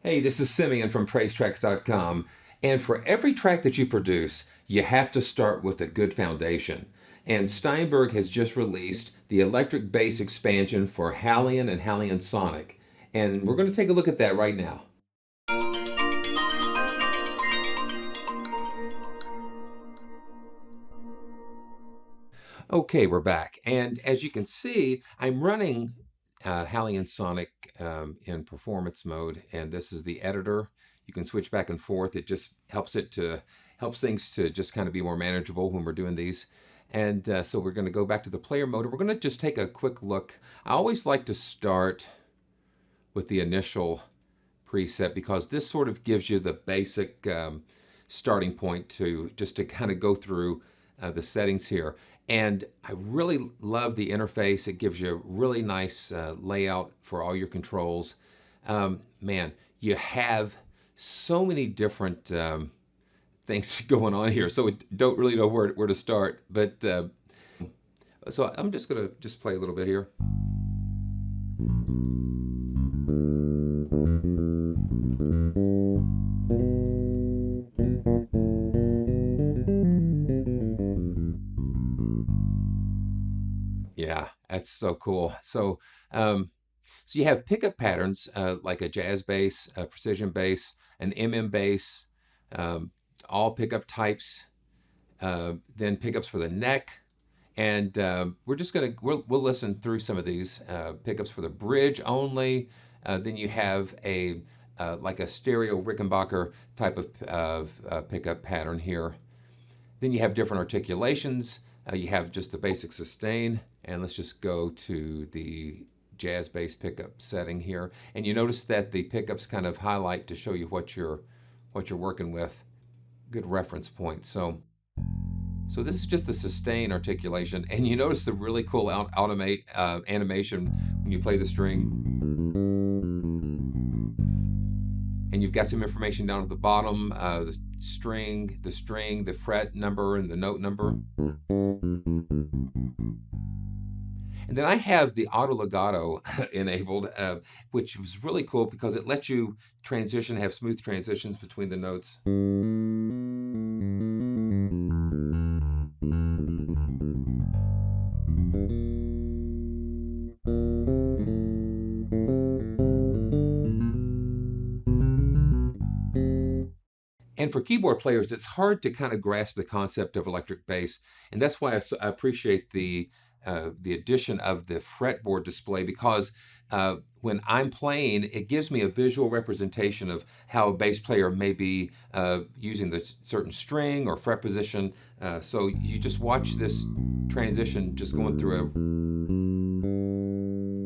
Hey, this is Simeon from PraiseTracks.com. And for every track that you produce, you have to start with a good foundation. And Steinberg has just released the electric bass expansion for HALion and HALion Sonic. And we're going to take a look at that right now. Okay, we're back. And as you can see, I'm running HALion Sonic in performance mode, and this is the editor. You can switch back and forth. It just helps things to just kind of be more manageable when we're doing these. And so we're going to go back to the player mode. We're going to just take a quick look. I always like to start with the initial preset because this sort of gives you the basic starting point to just to kind of go through the settings here. And I really love the interface. It gives you a really nice layout for all your controls. Man, you have so many different things going on here, so I don't really know where to start. But so I'm just gonna play a little bit here. Yeah, that's so cool. So you have pickup patterns like a jazz bass, a precision bass, an bass, all pickup types, then pickups for the neck. And we'll listen through some of these pickups for the bridge only. Then you have a like a stereo Rickenbacker type of pickup pattern here. Then you have different articulations. You have just the basic sustain. And let's just go to the jazz bass pickup setting here. And you notice that the pickups kind of highlight to show you what you're working with. Good reference point. So this is just the sustain articulation. And you notice the really cool animation when you play the string. And you've got some information down at the bottom, the string, the fret number, and the note number. And then I have the auto legato enabled, which was really cool because it lets you have smooth transitions between the notes. And for keyboard players, it's hard to kind of grasp the concept of electric bass, and that's why I appreciate the addition of the fretboard display, because when I'm playing, it gives me a visual representation of how a bass player may be using the certain string or fret position. So you just watch this transition just going through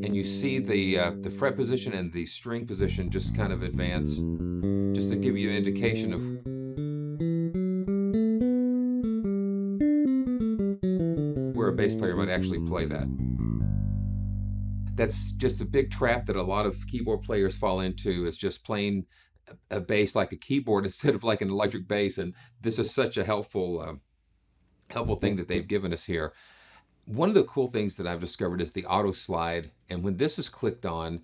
and you see the fret position and the string position just kind of advance, just to give you an indication of where a bass player might actually play that. That's just a big trap that a lot of keyboard players fall into, is just playing a bass like a keyboard instead of like an electric bass. And this is such a helpful thing that they've given us here. One of the cool things that I've discovered is the auto slide. And when this is clicked on,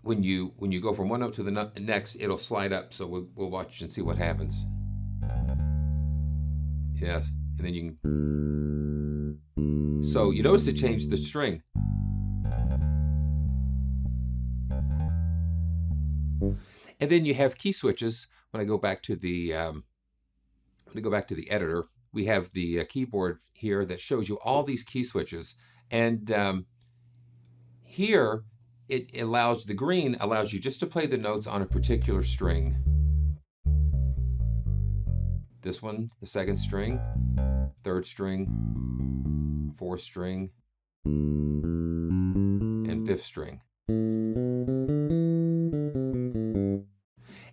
when you go from one note to the next, it'll slide up. So we'll watch and see what happens. Yes, and then you can. So you notice it changed the string. And then you have key switches. When I go back to the editor, we have the keyboard here that shows you all these key switches. And here the green allows you just to play the notes on a particular string. This one, the second string, third string, fourth string, and fifth string.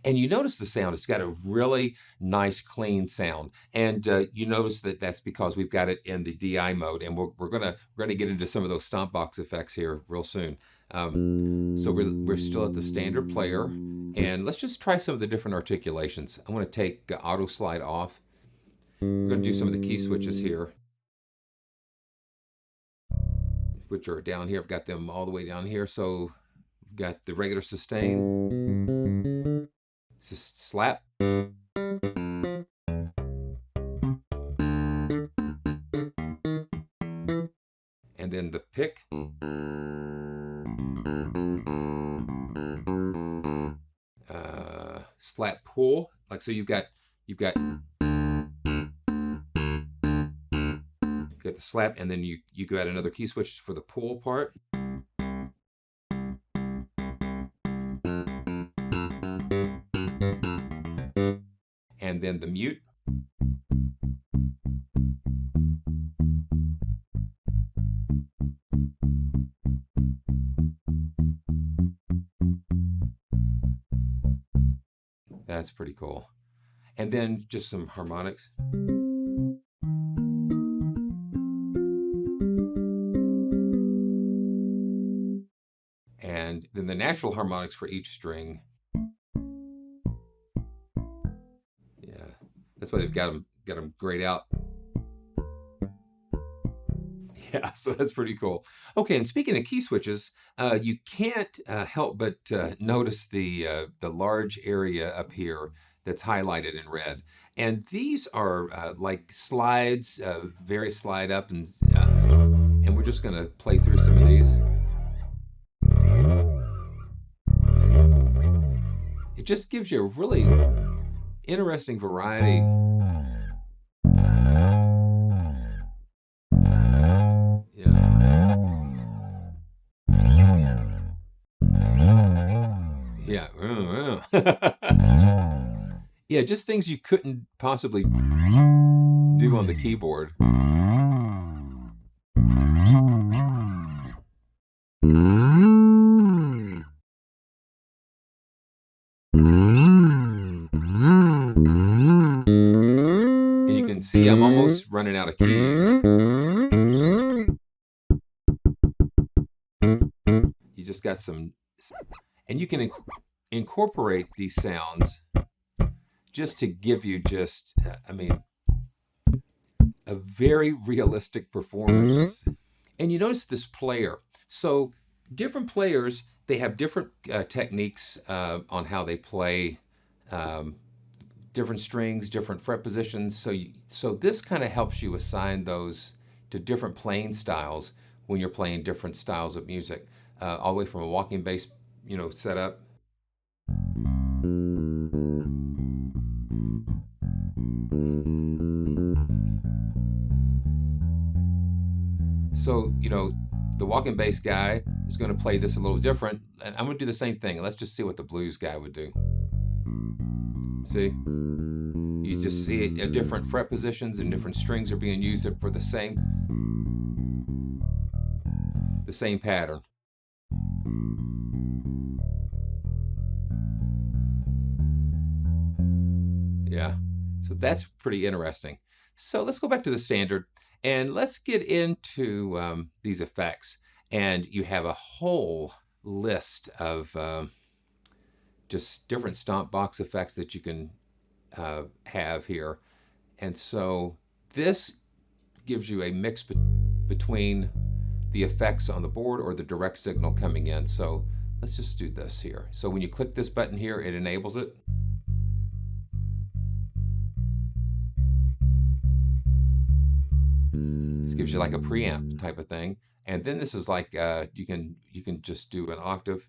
And you notice the sound, it's got a really nice, clean sound. And you notice that that's because we've got it in the DI mode. And we're gonna get into some of those stomp box effects here real soon. So we're still at the standard player. And let's just try some of the different articulations. I'm gonna take auto slide off. We're gonna do some of the key switches here, which are down here. I've got them all the way down here. So we've got the regular sustain. Just slap. And then the pick. Slap pull. Like so, you've got the slap, and then you got another key switch for the pull part. And then the mute. That's pretty cool. And then just some harmonics. And then the natural harmonics for each string. Yeah, that's why they've got them grayed out. Yeah, so that's pretty cool. Okay, and speaking of key switches, you can't help but notice the large area up here that's highlighted in red. And these are like slides, various slide up, and we're just going to play through some of these. It just gives you a really interesting variety. Yeah. Yeah, just things you couldn't possibly do on the keyboard. And you can see I'm almost running out of keys. You just got some, and you can incorporate these sounds just to give you I mean, a very realistic performance. And you notice this player. So different players, they have different techniques on how they play different strings, different fret positions. So this kind of helps you assign those to different playing styles when you're playing different styles of music, all the way from a walking bass, setup. So, the walking bass guy is going to play this a little different. And I'm going to do the same thing. Let's just see what the blues guy would do. See? You just see different fret positions and different strings are being used for the same pattern. Yeah. So that's pretty interesting. So let's go back to the standard. And let's get into these effects. And you have a whole list of just different stomp box effects that you can have here. And so this gives you a mix between the effects on the board or the direct signal coming in. So let's just do this here. So when you click this button here, it enables it. This gives you like a preamp type of thing. And then this is like you can just do an octave.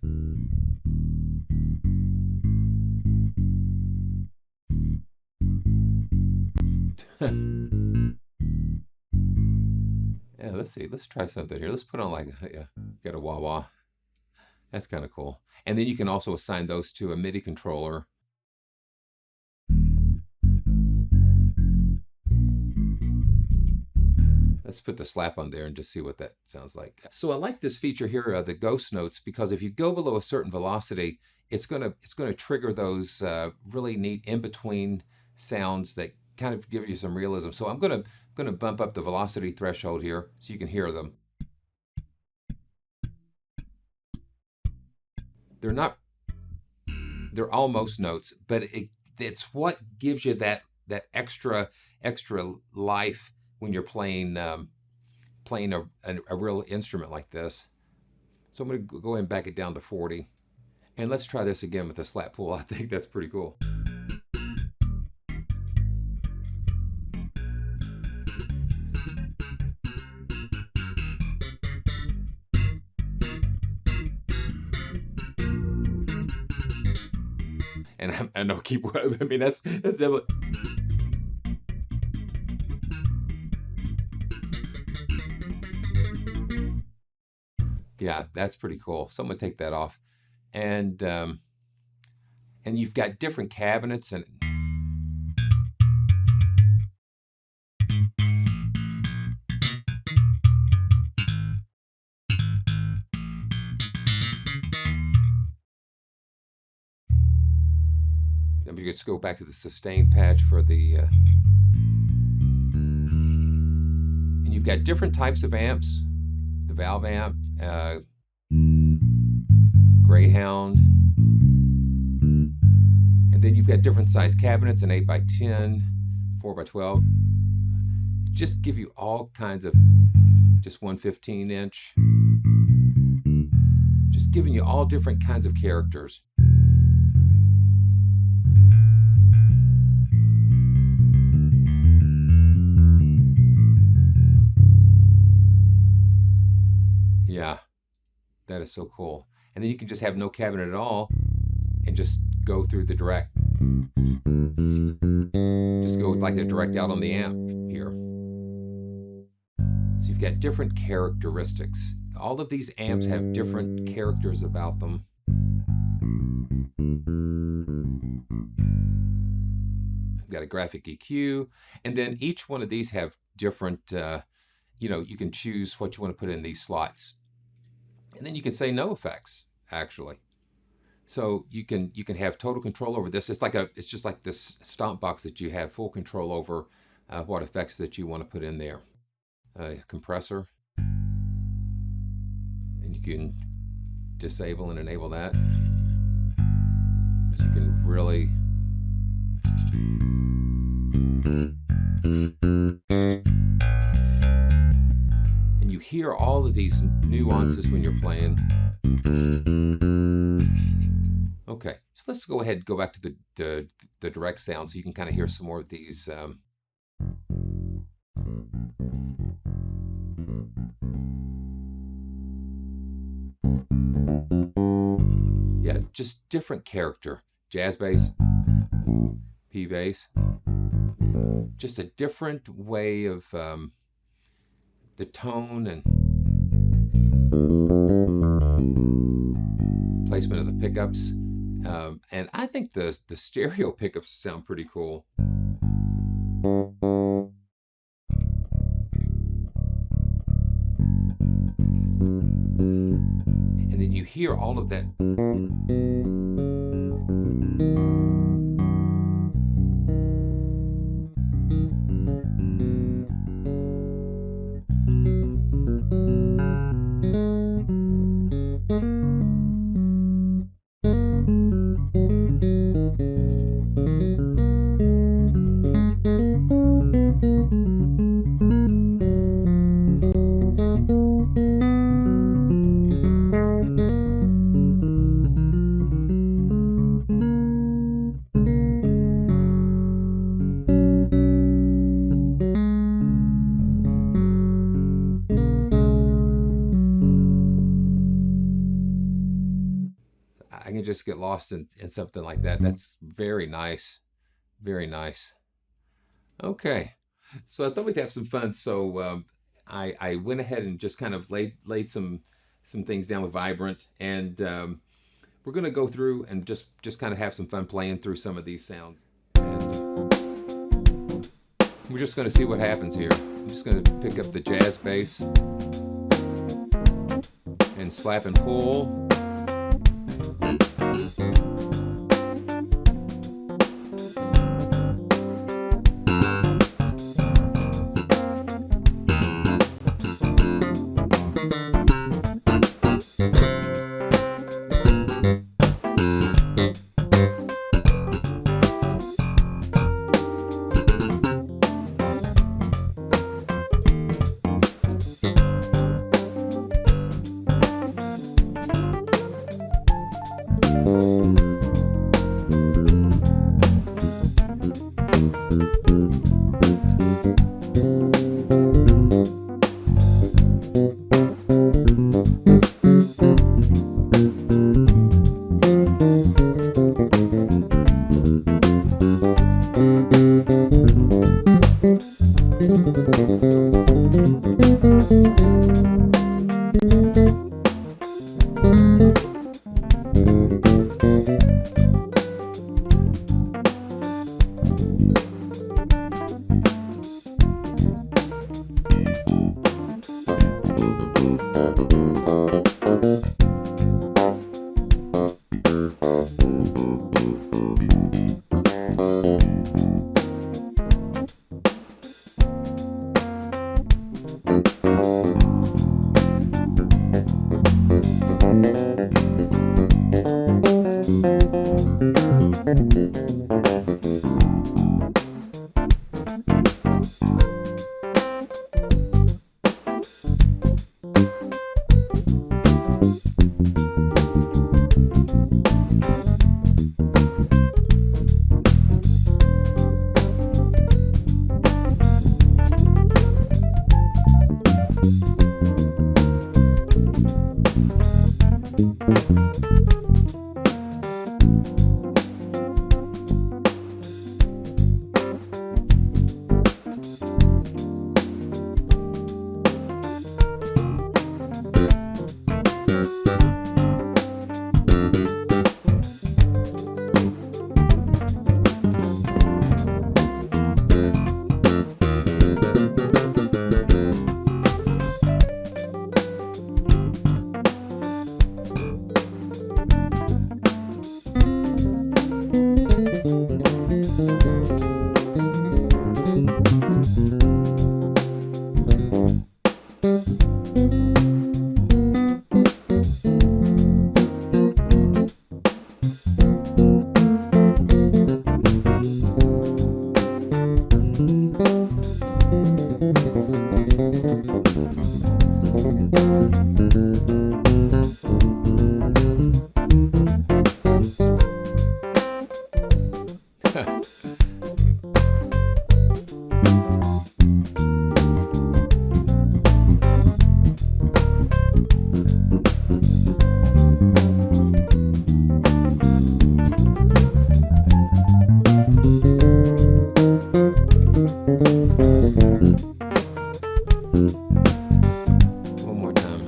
Yeah, let's see. Let's try something here. Let's put on get a wah-wah. That's kind of cool. And then you can also assign those to a MIDI controller. Let's put the slap on there and just see what that sounds like. So I like this feature here, the ghost notes, because if you go below a certain velocity, it's gonna trigger those really neat in-between sounds that kind of give you some realism. So I'm gonna bump up the velocity threshold here so you can hear them. They're almost notes, but it's what gives you that extra life when you're playing a real instrument like this. So I'm going to go ahead and back it down to 40. And let's try this again with the slap pull. I think that's pretty cool. And I know keep. I mean, that's definitely. Yeah, that's pretty cool. So I'm gonna take that off, and you've got different cabinets and. Let me just go back to the sustain patch for the. And you've got different types of amps, the valve amp, Greyhound, and then you've got different size cabinets, an 8x10, 4x12. Just give you all kinds of, just 115-inch, just giving you all different kinds of characters. Yeah, that is so cool. And then you can just have no cabinet at all and just go through the direct. Just go like the direct out on the amp here. So you've got different characteristics. All of these amps have different characters about them. I've got a graphic EQ, and then each one of these have different, you can choose what you want to put in these slots. And then you can say no effects, actually. So you can have total control over this. It's just like this stomp box that you have full control over what effects that you want to put in there. Compressor, and you can disable and enable that. So you can really. And you hear all of these nuances when you're playing. Okay, so let's go ahead and go back to the direct sound so you can kind of hear some more of these. Yeah, just different character. Jazz bass, P bass. Just a different way of the tone and placement of the pickups. And I think the stereo pickups sound pretty cool. And then you hear all of that. I can just get lost in something like that. That's very nice. Very nice. Okay. So I thought we'd have some fun. So I went ahead and just kind of laid some things down with Vibrant. And we're going to go through and just kind of have some fun playing through some of these sounds. And we're just going to see what happens here. I'm just going to pick up the jazz bass and slap and pull. One more time.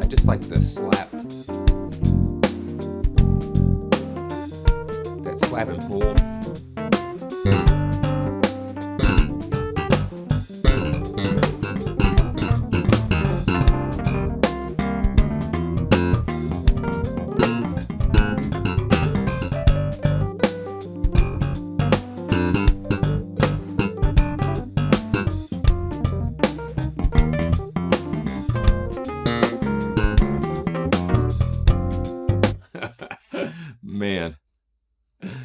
I just like the slap. That slap and pull. Man,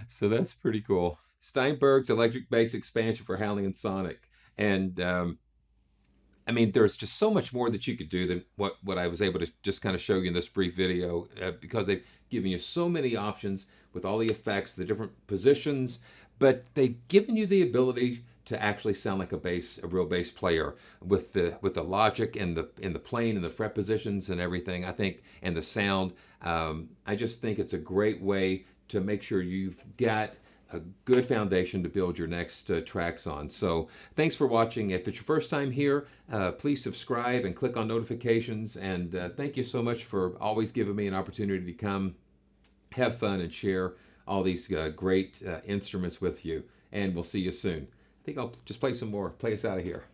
so that's pretty cool. Steinberg's electric bass expansion for HALion Sonic. And I mean, there's just so much more that you could do than what I was able to just kind of show you in this brief video, because they've given you so many options with all the effects, the different positions, but they've given you the ability to actually sound like a real bass player with the logic and the playing and the fret positions and everything. I think, and the sound. I just think it's a great way to make sure you've got a good foundation to build your next tracks on. So thanks for watching. If it's your first time here, please subscribe and click on notifications. And thank you so much for always giving me an opportunity to come have fun and share all these great instruments with you. And we'll see you soon. I think I'll just play some more, play us out of here.